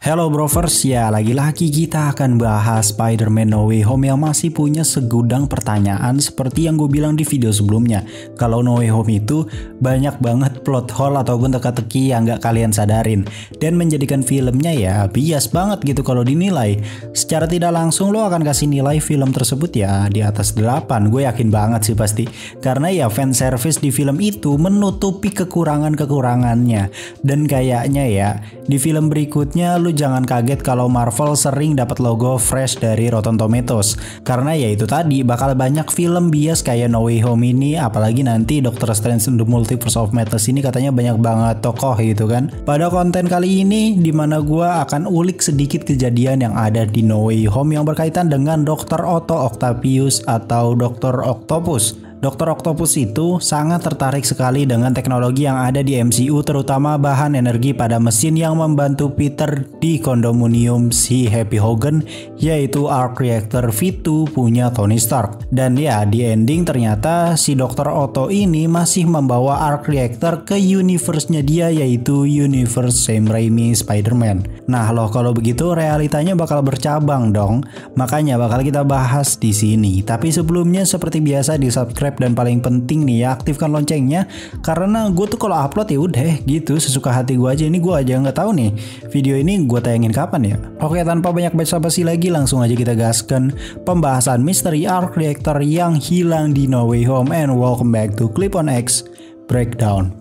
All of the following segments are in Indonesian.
Hello Brovers, ya lagi-lagi kita akan bahas Spider-Man No Way Home yang masih punya segudang pertanyaan seperti yang gue bilang di video sebelumnya. Kalau No Way Home itu banyak banget plot hole ataupun teka-teki yang gak kalian sadarin dan menjadikan filmnya ya bias banget gitu kalau dinilai. Secara tidak langsung lo akan kasih nilai film tersebut ya di atas 8, gue yakin banget sih pasti. Karena ya fan service di film itu menutupi kekurangan-kekurangannya. Dan kayaknya ya di film berikutnya lu jangan kaget kalau Marvel sering dapat logo fresh dari Rotten Tomatoes. Karena ya itu tadi bakal banyak film bias kayak No Way Home ini, apalagi nanti Doctor Strange in the Multiverse of Madness ini katanya banyak banget tokoh gitu kan. Pada konten kali ini dimana gua akan ulik sedikit kejadian yang ada di No Way Home yang berkaitan dengan Dr. Otto Octavius atau Dr. Octopus. Dr. Octopus itu sangat tertarik sekali dengan teknologi yang ada di MCU, terutama bahan energi pada mesin yang membantu Peter di kondominium si Happy Hogan, yaitu Arc Reactor V2 punya Tony Stark. Dan ya di ending ternyata si Dr. Otto ini masih membawa Arc Reactor ke universe-nya dia, yaitu universe Sam Raimi Spider-Man. Nah loh, kalau begitu realitanya bakal bercabang dong. Makanya bakal kita bahas di sini. Tapi sebelumnya seperti biasa di subscribe dan paling penting nih ya aktifkan loncengnya, karena gue tuh kalau upload ya udah gitu sesuka hati gue aja. Ini gue aja nggak tahu nih video ini gue tayangin kapan ya. Oke, tanpa banyak basa-basi lagi langsung aja kita gaskan pembahasan misteri Arc Reactor yang hilang di No Way Home, and welcome back to Clip on X Breakdown.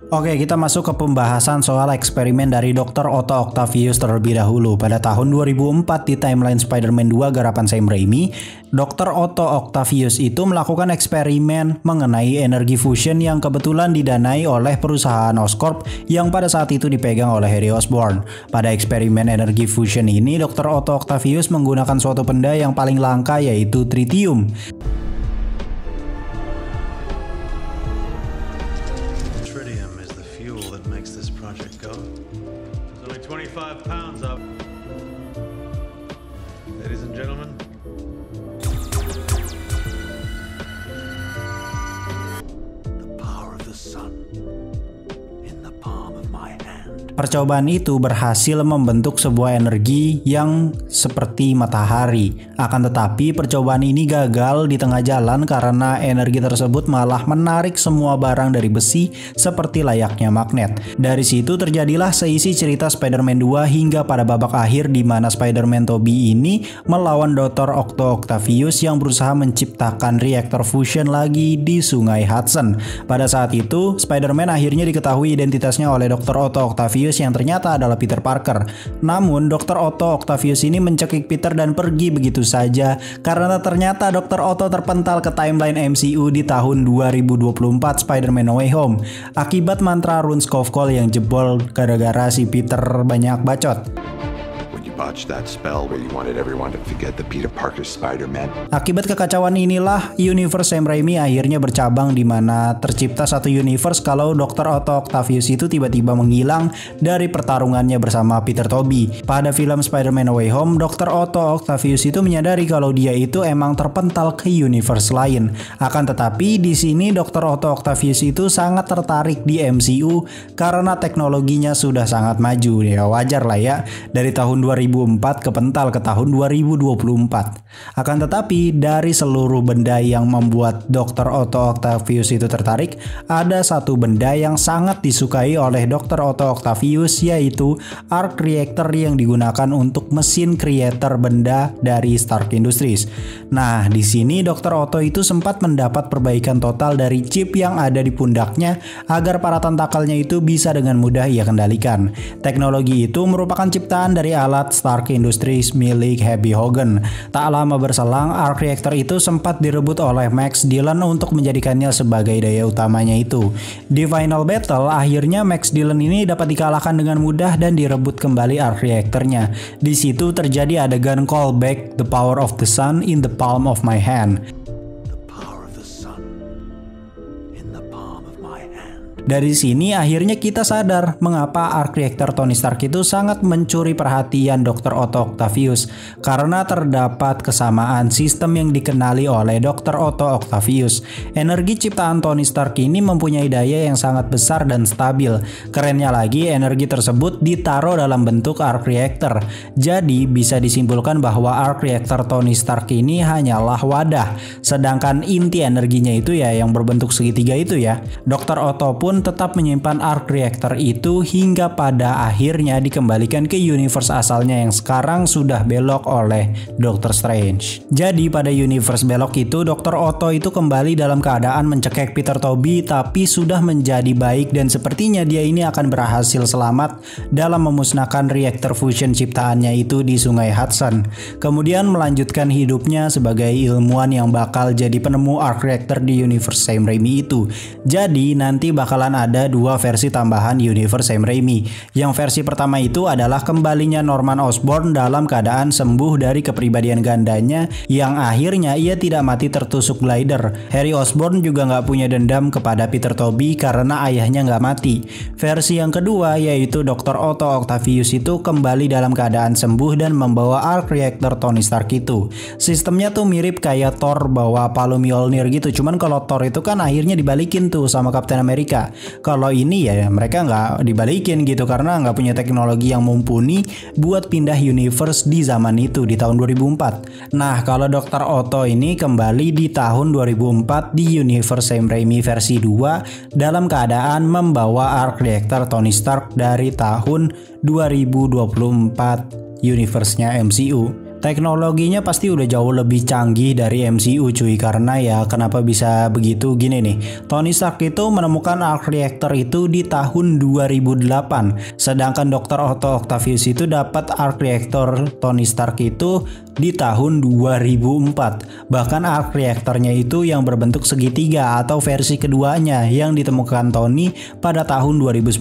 Oke, kita masuk ke pembahasan soal eksperimen dari Dr. Otto Octavius terlebih dahulu. Pada tahun 2004 di timeline Spider-Man 2 garapan Sam Raimi, Dr. Otto Octavius itu melakukan eksperimen mengenai energi fusion yang kebetulan didanai oleh perusahaan Oscorp yang pada saat itu dipegang oleh Harry Osborn. Pada eksperimen energi fusion ini, Dr. Otto Octavius menggunakan suatu benda yang paling langka, yaitu tritium. Percobaan itu berhasil membentuk sebuah energi yang seperti matahari. Akan tetapi percobaan ini gagal di tengah jalan karena energi tersebut malah menarik semua barang dari besi seperti layaknya magnet. Dari situ terjadilah seisi cerita Spider-Man 2 hingga pada babak akhir di mana Spider-Man Tobey ini melawan Dr. Otto Octavius yang berusaha menciptakan reaktor fusion lagi di Sungai Hudson. Pada saat itu, Spider-Man akhirnya diketahui identitasnya oleh Dr. Otto Octavius yang ternyata adalah Peter Parker. Namun Dr. Otto Octavius ini mencekik Peter dan pergi begitu saja karena ternyata Dr. Otto terpental ke timeline MCU di tahun 2024 Spider-Man No Way Home akibat mantra Rune Skovkol yang jebol gara-gara si Peter banyak bacot. Akibat kekacauan inilah universe Sam Raimi akhirnya bercabang, di mana tercipta satu universe kalau Dr. Otto Octavius itu tiba-tiba menghilang dari pertarungannya bersama Peter Tobey. Pada film Spider-Man No Way Home, Dr. Otto Octavius itu menyadari kalau dia itu emang terpental ke universe lain. Akan tetapi di sini Dr. Otto Octavius itu sangat tertarik di MCU karena teknologinya sudah sangat maju. Ya wajar lah ya, dari tahun 2004 kepental ke tahun 2024. Akan tetapi dari seluruh benda yang membuat Dr. Otto Octavius itu tertarik, ada satu benda yang sangat disukai oleh Dr. Otto Octavius, yaitu Arc Reactor yang digunakan untuk mesin creator benda dari Stark Industries. Nah, di sini Dr. Otto itu sempat mendapat perbaikan total dari chip yang ada di pundaknya agar para tentakelnya itu bisa dengan mudah ia kendalikan. Teknologi itu merupakan ciptaan dari alat Stark Industries milik Happy Hogan. Tak lama berselang, Arc Reactor itu sempat direbut oleh Max Dillon untuk menjadikannya sebagai daya utamanya itu. Di final battle, akhirnya Max Dillon ini dapat dikalahkan dengan mudah dan direbut kembali Arc Reactornya. Di situ terjadi adegan callback The Power of the Sun in the Palm of My Hand. Dari sini akhirnya kita sadar mengapa arc reactor Tony Stark itu sangat mencuri perhatian Dr. Otto Octavius, karena terdapat kesamaan sistem yang dikenali oleh Dr. Otto Octavius. Energi ciptaan Tony Stark ini mempunyai daya yang sangat besar dan stabil. Kerennya lagi, energi tersebut ditaruh dalam bentuk arc reactor. Jadi bisa disimpulkan bahwa arc reactor Tony Stark ini hanyalah wadah, sedangkan inti energinya itu ya yang berbentuk segitiga itu ya. Dr. Otto pun tetap menyimpan arc reactor itu hingga pada akhirnya dikembalikan ke universe asalnya yang sekarang sudah belok oleh Doctor Strange. Jadi pada universe belok itu Dr. Otto itu kembali dalam keadaan mencekik Peter Tobey, tapi sudah menjadi baik dan sepertinya dia ini akan berhasil selamat dalam memusnahkan reaktor fusion ciptaannya itu di Sungai Hudson. Kemudian melanjutkan hidupnya sebagai ilmuwan yang bakal jadi penemu arc reactor di universe Sam Raimi itu. Jadi nanti bakalan ada dua versi tambahan universe Sam Raimi. Yang versi pertama itu adalah kembalinya Norman Osborn dalam keadaan sembuh dari kepribadian gandanya yang akhirnya ia tidak mati tertusuk glider. Harry Osborn juga nggak punya dendam kepada Peter Tobey karena ayahnya nggak mati. Versi yang kedua yaitu Dr. Otto Octavius itu kembali dalam keadaan sembuh dan membawa arc reactor Tony Stark itu. Sistemnya tuh mirip kayak Thor bawa palu Mjolnir gitu, cuman kalau Thor itu kan akhirnya dibalikin tuh sama Captain America. Kalau ini ya mereka nggak dibalikin gitu karena nggak punya teknologi yang mumpuni buat pindah universe di zaman itu di tahun 2004. Nah kalau Dr. Otto ini kembali di tahun 2004 di universe Sam Raimi versi 2 dalam keadaan membawa arc reactor Tony Stark dari tahun 2024 universe-nya MCU. Teknologinya pasti udah jauh lebih canggih dari MCU cuy, karena ya kenapa bisa begitu gini nih. Tony Stark itu menemukan arc reactor itu di tahun 2008, sedangkan Dr. Otto Octavius itu dapat arc reactor Tony Stark itu di tahun 2004. Bahkan arc reactornya itu yang berbentuk segitiga atau versi keduanya yang ditemukan Tony pada tahun 2010.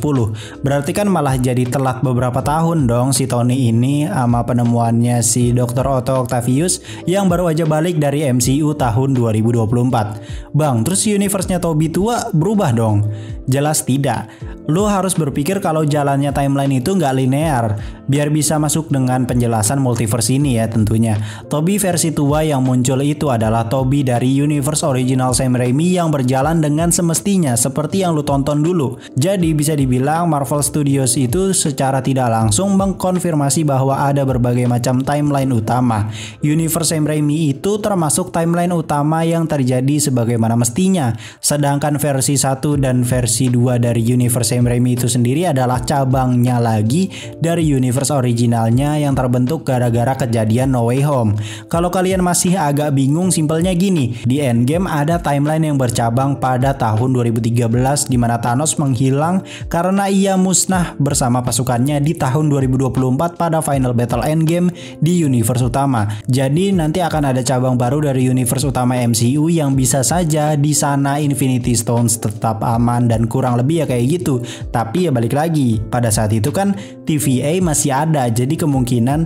Berarti kan malah jadi telat beberapa tahun dong si Tony ini sama penemuannya si Dr. Otto Octavius yang baru aja balik dari MCU tahun 2024. Bang, terus universe-nya Tobey tua berubah dong? Jelas tidak. Lo harus berpikir kalau jalannya timeline itu nggak linear, biar bisa masuk dengan penjelasan multiverse ini ya tentunya. Tobey versi tua yang muncul itu adalah Tobey dari universe original Sam Raimi yang berjalan dengan semestinya seperti yang lo tonton dulu. Jadi bisa dibilang Marvel Studios itu secara tidak langsung mengkonfirmasi bahwa ada berbagai macam timeline utama. Universe Sam Raimi itu termasuk timeline utama yang terjadi sebagaimana mestinya. Sedangkan versi 1 dan versi 2 dari universe Sam Raimi itu sendiri adalah cabangnya lagi dari universe originalnya yang terbentuk gara-gara kejadian No Way Home. Kalau kalian masih agak bingung, simpelnya gini. Di Endgame ada timeline yang bercabang pada tahun 2013 di mana Thanos menghilang karena ia musnah bersama pasukannya di tahun 2024 pada Final Battle Endgame di universe utama. Jadi nanti akan ada cabang baru dari universe utama MCU yang bisa saja di sana Infinity Stones tetap aman dan kurang lebih ya kayak gitu. Tapi ya balik lagi, pada saat itu kan TVA masih ada, jadi kemungkinan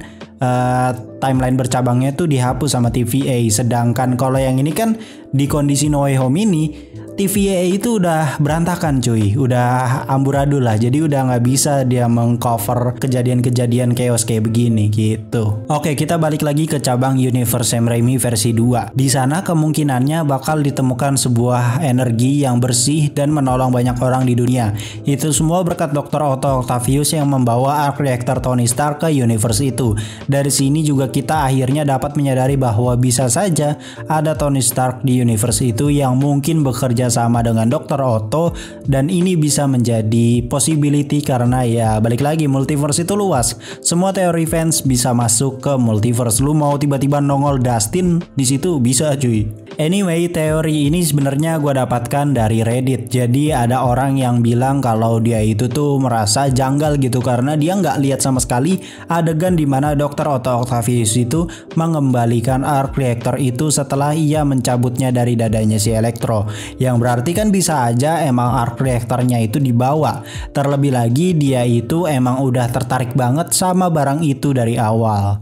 timeline bercabangnya tuh dihapus sama TVA. Sedangkan kalau yang ini kan di kondisi No Way Home ini TVA itu udah berantakan cuy, udah amburadul lah, jadi udah nggak bisa dia mengcover kejadian-kejadian chaos kayak begini gitu. Oke, kita balik lagi ke cabang universe Sam Raimi versi 2. Di sana kemungkinannya bakal ditemukan sebuah energi yang bersih dan menolong banyak orang di dunia. Itu semua berkat Dr. Otto Octavius yang membawa arc reactor Tony Stark ke universe itu. Dari sini juga kita akhirnya dapat menyadari bahwa bisa saja ada Tony Stark di universe itu yang mungkin bekerja sama dengan Dr. Otto, dan ini bisa menjadi possibility karena ya balik lagi multiverse itu luas. Semua teori fans bisa masuk ke multiverse. Lu mau tiba-tiba nongol Dustin di situ bisa cuy. Anyway, teori ini sebenarnya gue dapatkan dari Reddit. Jadi ada orang yang bilang kalau dia itu tuh merasa janggal gitu karena dia nggak lihat sama sekali adegan di mana Dr. Otto Octavius itu mengembalikan arc reactor itu setelah ia mencabutnya dari dadanya si Electro. Yang berarti kan bisa aja emang arc reactornya itu dibawa. Terlebih lagi dia itu emang udah tertarik banget sama barang itu dari awal.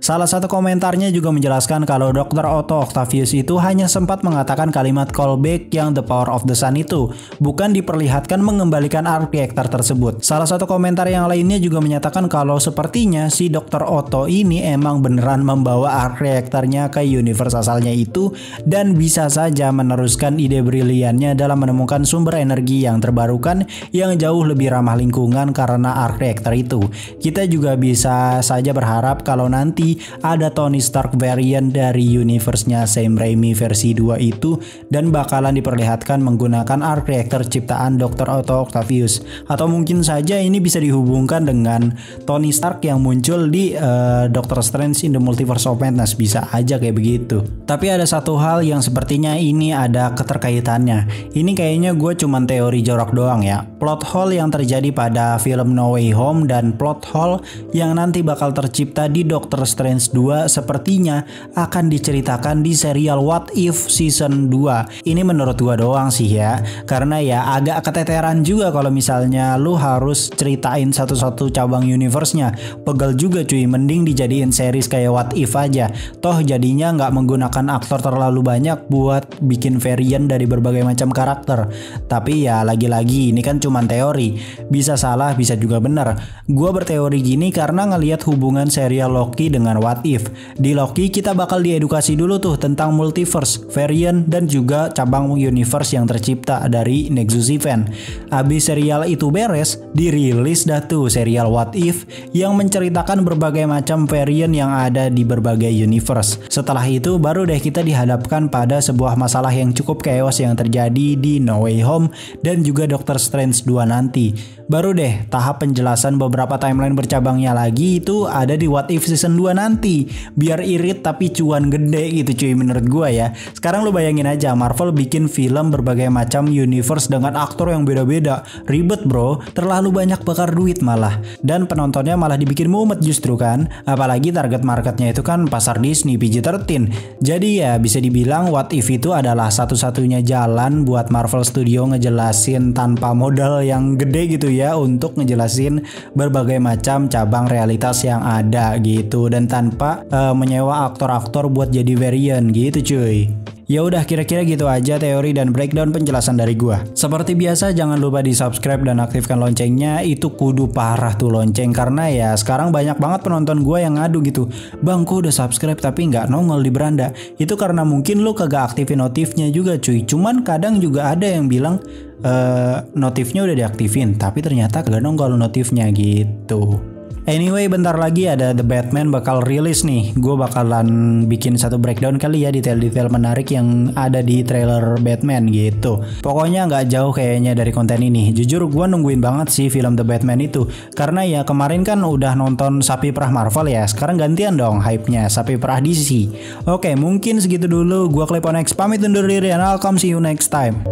Salah satu komentarnya juga menjelaskan kalau Dr. Otto Octavius itu hanya sempat mengatakan kalimat callback yang The Power of the Sun itu, bukan diperlihatkan mengembalikan arc reactor tersebut. Salah satu komentar yang lainnya juga menyatakan kalau sepertinya si Dr. Otto ini emang beneran membawa arc reactornya ke universe asalnya itu dan bisa saja meneruskan ide briliannya dalam menemukan sumber energi yang terbarukan yang jauh lebih ramah lingkungan karena arc reactor itu. Kita juga bisa saja berharap kalau nanti ada Tony Stark variant dari universe-nya Sam Raimi versi 2 itu dan bakalan diperlihatkan menggunakan arc reactor ciptaan Dr. Otto Octavius. Atau mungkin saja ini bisa dihubungkan dengan Tony Stark yang muncul di Doctor Strange in the Multiverse of Madness, bisa aja kayak begitu. Tapi ada satu hal yang sepertinya ini ada keterkaitannya. Ini kayaknya gue cuman teori jorok doang ya. Plot hole yang terjadi pada film No Way Home dan plot hole yang nanti bakal tercipta di Doctor Strange 2 sepertinya akan diceritakan di serial What If Season 2. Ini menurut gua doang sih ya, karena ya agak keteteran juga kalau misalnya lu harus ceritain satu-satu cabang universe-nya. Pegel juga cuy, mending dijadiin series kayak What If aja. Toh jadinya nggak menggunakan aktor terlalu banyak buat bikin variant dari berbagai macam karakter. Tapi ya lagi-lagi ini kan cuma teori, bisa salah bisa juga benar. Gua berteori gini karena ngelihat hubungan serial Loki dengan What If. Di Loki kita bakal diedukasi dulu tuh tentang multiverse, variant dan juga cabang universe yang tercipta dari Nexus Event. Abis serial itu beres, dirilis dah tuh serial What If yang menceritakan berbagai macam variant yang ada di berbagai universe. Setelah itu baru deh kita dihadapkan pada sebuah masalah yang cukup chaos yang terjadi di No Way Home dan juga Doctor Strange 2 nanti. Baru deh tahap penjelasan beberapa timeline bercabangnya lagi itu ada di What If Season 2 nanti. Biar irit tapi cuan gede gitu cuy menurut gua ya. Sekarang lu bayangin aja Marvel bikin film berbagai macam universe dengan aktor yang beda-beda. Ribet bro, terlalu banyak bakar duit malah. Dan penontonnya malah dibikin mumet justru kan. Apalagi target marketnya itu kan pasar Disney PG-13. Jadi ya bisa dibilang What If itu adalah satu-satunya jalan buat Marvel Studio ngejelasin tanpa modal yang gede gitu ya, untuk ngejelasin berbagai macam cabang realitas yang ada gitu dan tanpa menyewa aktor-aktor buat jadi variant gitu cuy. Ya udah kira-kira gitu aja teori dan breakdown penjelasan dari gua. Seperti biasa jangan lupa di subscribe dan aktifkan loncengnya. Itu kudu parah tuh lonceng, karena ya sekarang banyak banget penonton gua yang ngadu gitu, bang gua udah subscribe tapi nggak nongol di beranda. Itu karena mungkin lu kagak aktifin notifnya juga cuy. Cuman kadang juga ada yang bilang notifnya udah diaktifin tapi ternyata kagak nongol notifnya gitu. Anyway, bentar lagi ada The Batman bakal rilis nih. Gue bakalan bikin satu breakdown kali ya, detail-detail menarik yang ada di trailer Batman gitu. Pokoknya nggak jauh kayaknya dari konten ini. Jujur gue nungguin banget sih film The Batman itu. Karena ya kemarin kan udah nonton Sapi Perah Marvel ya. Sekarang gantian dong hype-nya Sapi Perah DC. Oke, mungkin segitu dulu. Gue Klepon X pamit undur diri and I'll come see you next time.